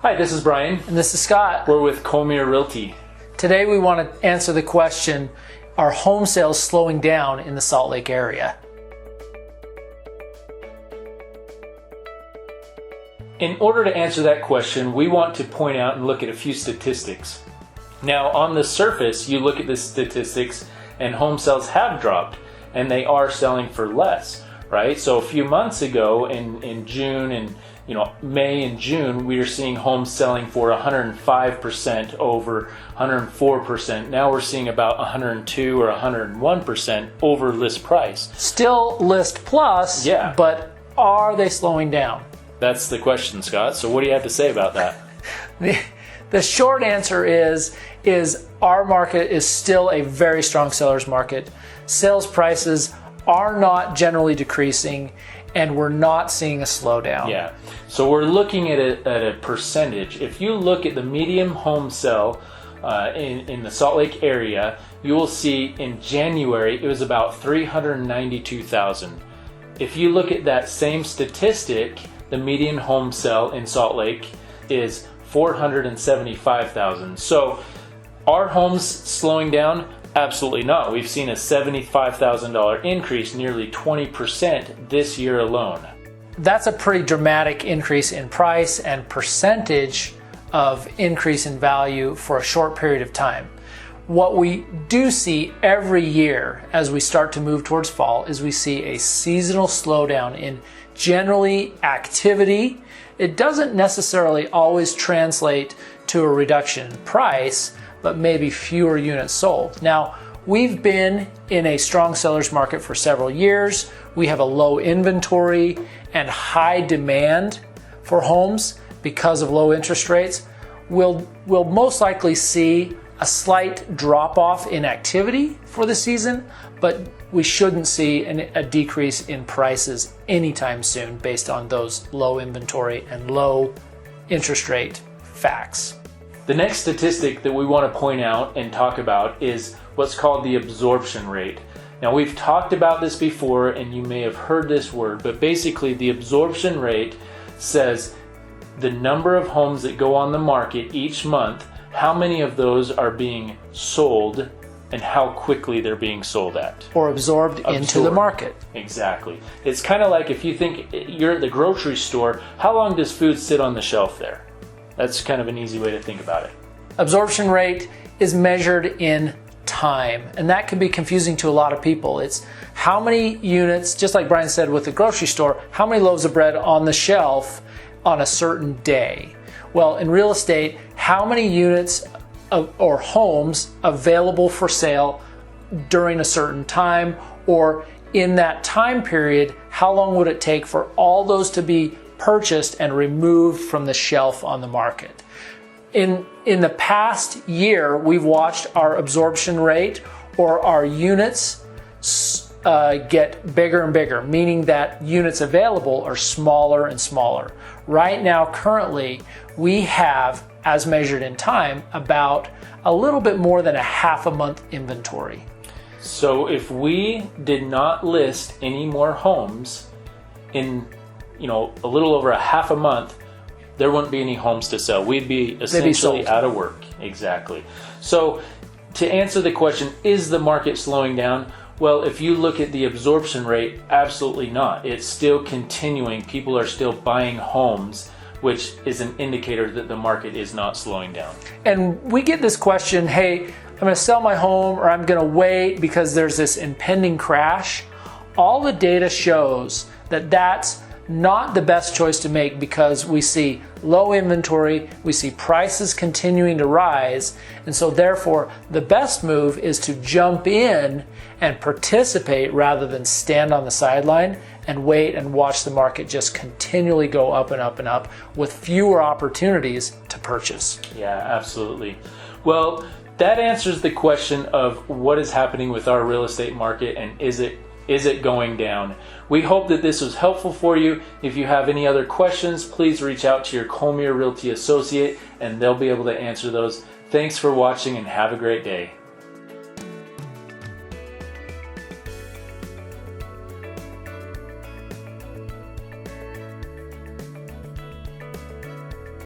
Hi, this is Bryan. And this is Scott. We're with Colemere Realty. Today we want to answer the question, are home sales slowing down in the Salt Lake area? In order to answer that question, we want to point out and look at a few statistics. Now, on the surface, you look at the statistics and home sales have dropped and they are selling for less, right? So a few months ago in June and May and June, we were seeing homes selling for 105% over 104%. Now we're seeing about 102 or 101% over list price. Still list plus, yeah. But are they slowing down? That's the question, Scott. So what do you have to say about that? The short answer is our market is still a very strong seller's market. Sales prices are not generally decreasing, and we're not seeing a slowdown. Yeah. So we're looking at a percentage. If you look at the median home sale in the Salt Lake area, you will see in January it was about 392,000. If you look at that same statistic, the median home sale in Salt Lake is 475,000. So are homes slowing down? Absolutely not. We've seen a $75,000 increase, nearly 20% this year alone. That's a pretty dramatic increase in price and percentage of increase in value for a short period of time. What we do see every year as we start to move towards fall is we see a seasonal slowdown in generally activity. It doesn't necessarily always translate to a reduction in price, but maybe fewer units sold. Now, we've been in a strong seller's market for several years. We have a low inventory and high demand for homes because of low interest rates. We'll most likely see a slight drop off in activity for the season, but we shouldn't see a decrease in prices anytime soon based on those low inventory and low interest rate facts. The next statistic that we want to point out and talk about is what's called the absorption rate. Now, we've talked about this before and you may have heard this word, but basically the absorption rate says the number of homes that go on the market each month, how many of those are being sold and how quickly they're being sold at. Or absorbed into the market. Exactly. It's kind of like if you think you're at the grocery store, how long does food sit on the shelf there? That's kind of an easy way to think about it. Absorption rate is measured in time, and that can be confusing to a lot of people. It's how many units, just like Bryan said with the grocery store, how many loaves of bread on the shelf on a certain day. Well, in real estate, how many units or homes available for sale during a certain time, or in that time period, how long would it take for all those to be purchased and removed from the shelf on the market? In the past year, we've watched our absorption rate or our units get bigger and bigger, meaning that units available are smaller and smaller. Right now, currently, we have, as measured in time, about a little bit more than a half a month inventory. So if we did not list any more homes in a little over a half a month, there wouldn't be any homes to sell. We'd be essentially out of work. Exactly. So to answer the question, is the market slowing down? Well, if you look at the absorption rate, absolutely not. It's still continuing. People are still buying homes, which is an indicator that the market is not slowing down. And we get this question, hey, I'm going to sell my home or I'm going to wait because there's this impending crash. All the data shows that that's not the best choice to make because we see low inventory, we see prices continuing to rise, and so therefore the best move is to jump in and participate rather than stand on the sideline and wait and watch the market just continually go up and up and up with fewer opportunities to purchase. Yeah, absolutely. Well, that answers the question of what is happening with our real estate market and is it going down? We hope that this was helpful for you. If you have any other questions, please reach out to your Colemere Realty associate and they'll be able to answer those. Thanks for watching and have a great day.